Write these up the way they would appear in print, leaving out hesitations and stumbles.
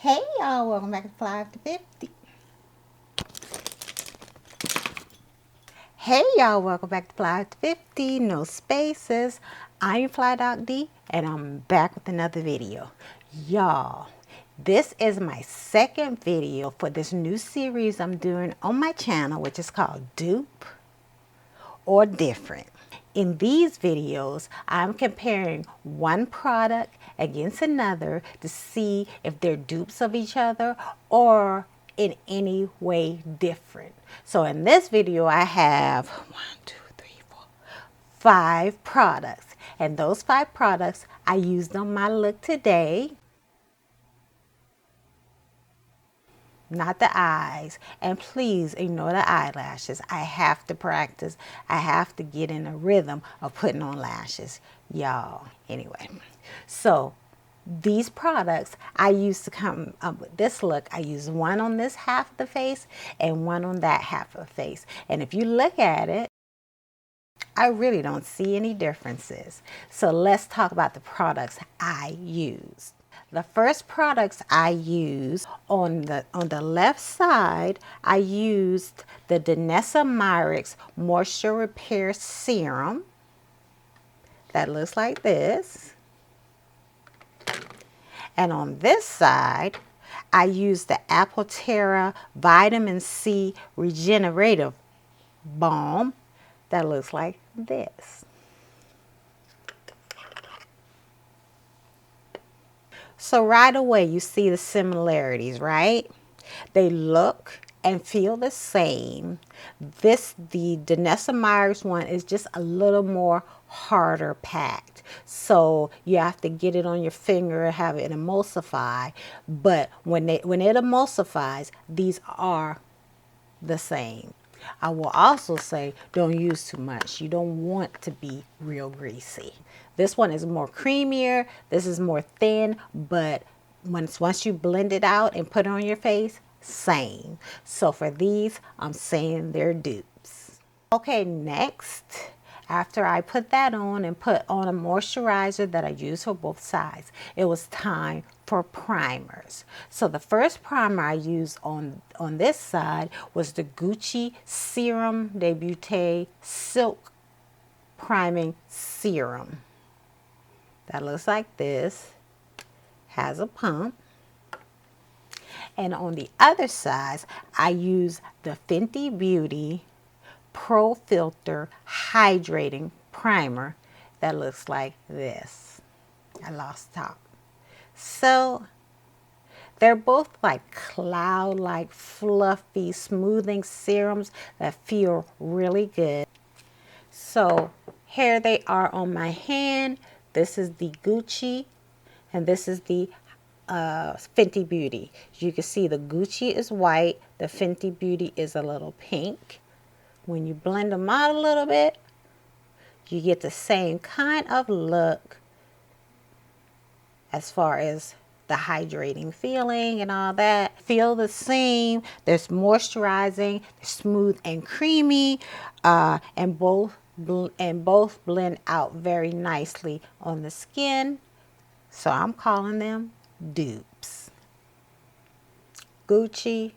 Hey y'all, welcome back to FlyafterFifty. Hey y'all, welcome back to FlyafterFifty. No spaces. I'm FlyDocD and I'm back with another video. Y'all, this is my second video for this new series I'm doing on my channel, which is called Dupe or Different. In these videos, I'm comparing one product against another to see if they're dupes of each other or in any way different. So in this video, I have 5 products. And those 5 products I used on my look today. Not the eyes. And please ignore the eyelashes. I have to practice. I have to get in a rhythm of putting on lashes, y'all. Anyway, so these products I used to come up with this look. I use one on this half of the face and one on that half of the face. And if you look at it, I really don't see any differences. So let's talk about the products I use. The first products I used on the left side, I used the Danessa Myricks Moisture Repair Serum. That looks like this. And on this side, I used the Apoterra Vitamin C Regenerative Balm. That looks like this. So right away you see the similarities, right? They look and feel the same. The Danessa Myricks one is just a little more harder packed. So you have to get it on your finger and have it emulsify. But when it emulsifies, these are the same. I will also say don't use too much. You don't want to be real greasy. This one is more creamier. This is more thin, but once you blend it out and put it on your face, same. So for these, I'm saying they're dupes. Okay, next, after I put that on and put on a moisturizer that I use for both sides, it was time for primers. So the first primer I used on this side was the Gucci Serum Debut Silk Priming Serum. That looks like this, has a pump. And on the other side, I use the Fenty Beauty Pro Filter Hydrating Primer that looks like this. I lost top. So they're both like cloud-like, fluffy, smoothing serums that feel really good. So here they are on my hand. This is the Gucci and this is the Fenty Beauty. You can see the Gucci is white, the Fenty Beauty is a little pink. When you blend them out a little bit, you get the same kind of look as far as the hydrating feeling and all that. Feel the same. There's moisturizing, smooth and creamy, and both blend out very nicely on the skin. So I'm calling them dupes. Gucci,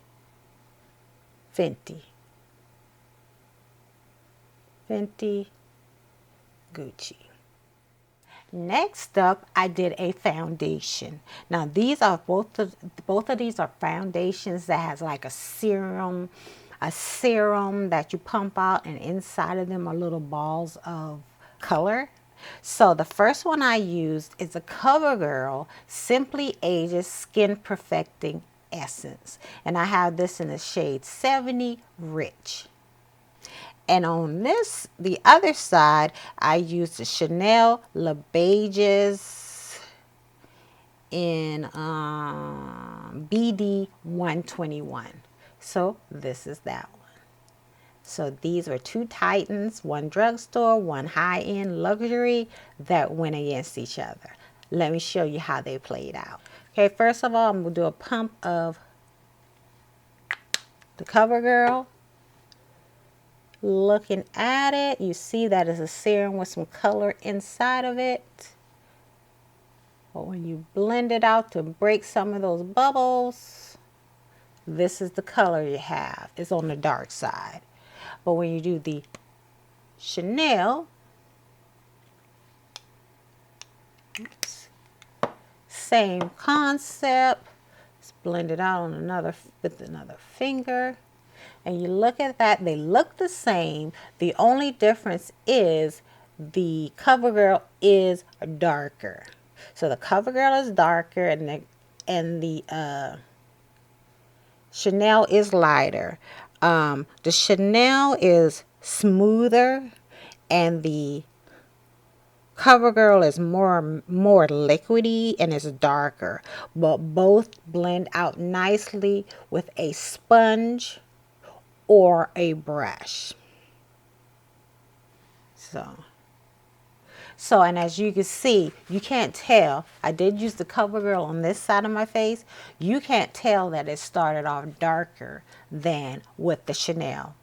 Fenty. Fenty, Gucci. Next up, I did a foundation. Now these are both of these are foundations that has like a serum that you pump out, and inside of them are little balls of color. So the first one I used is a Covergirl Simply Ages Skin Perfecting Essence, and I have this in the shade 70 Rich. And on the other side, I used the Chanel Le Beiges in BD 121. So this is that one. So these are 2 Titans, one drugstore, one high-end luxury that went against each other. Let me show you how they played out. Okay, first of all, I'm going to do a pump of the Covergirl. Looking at it, you see that it's a serum with some color inside of it. But when you blend it out to break some of those bubbles, this is the color you have. It's on the dark side. But when you do the Chanel, oops, same concept. Let's blend it out on with another finger. And you look at that, they look the same. The only difference is the CoverGirl is darker. So the CoverGirl is darker and the Chanel is lighter. The Chanel is smoother and the CoverGirl is more liquidy and it's darker. But both blend out nicely with a sponge or a brush. So, and as you can see, you can't tell. I did use the CoverGirl on this side of my face. You can't tell that it started off darker than with the Chanel.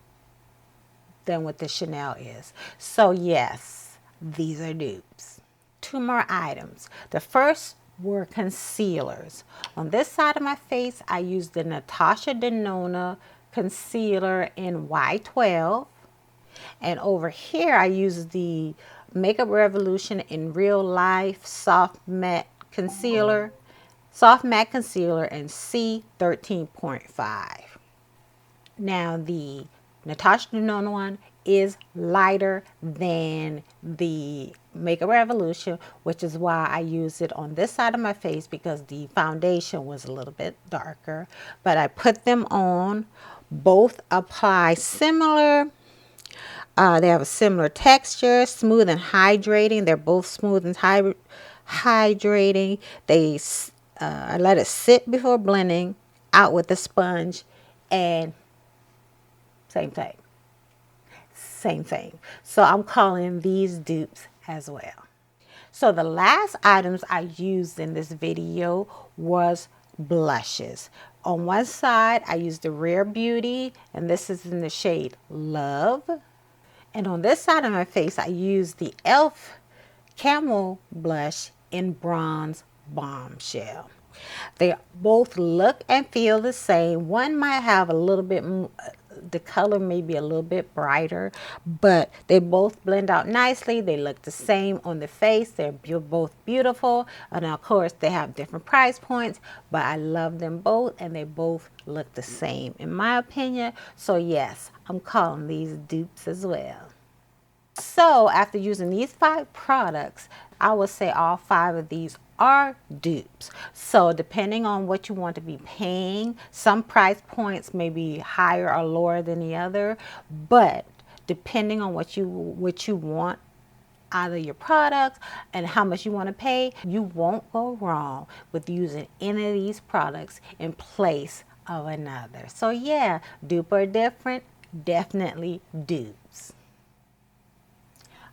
Is. So yes, these are dupes. 2 more items. The first were concealers. On this side of my face, I used the Natasha Denona concealer in Y12. And over here, I use the Makeup Revolution in Real Life Soft Matte Concealer in C13.5. Now, the Natasha Denona one is lighter than the Makeup Revolution, which is why I use it on this side of my face because the foundation was a little bit darker. But I put them on. Both apply similar. They have a similar texture, smooth and hydrating. They're both smooth and hydrating. I let it sit before blending out with the sponge, and same thing. So I'm calling these dupes as well. So the last items I used in this video was blushes. On one side, I used the Rare Beauty, and this is in the shade Love. And on this side of my face, I used the E.L.F. Camo blush in Bronze Bombshell. They both look and feel the same. One might have a little bit, the color may be a little bit brighter, but they both blend out nicely. They look the same on the face. They're both beautiful. And of course, they have different price points, but I love them both and they both look the same in my opinion. So yes, I'm calling these dupes as well. So after using these 5 products, I would say all 5 of these are dupes. So depending on what you want to be paying, some price points may be higher or lower than the other, but depending on what you want out of your products and how much you want to pay, you won't go wrong with using any of these products in place of another. So yeah, dupe or different, definitely dupes.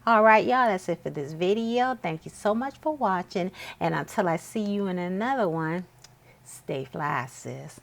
All right, y'all, that's it for this video. Thank you so much for watching. And until I see you in another one, stay fly, sis.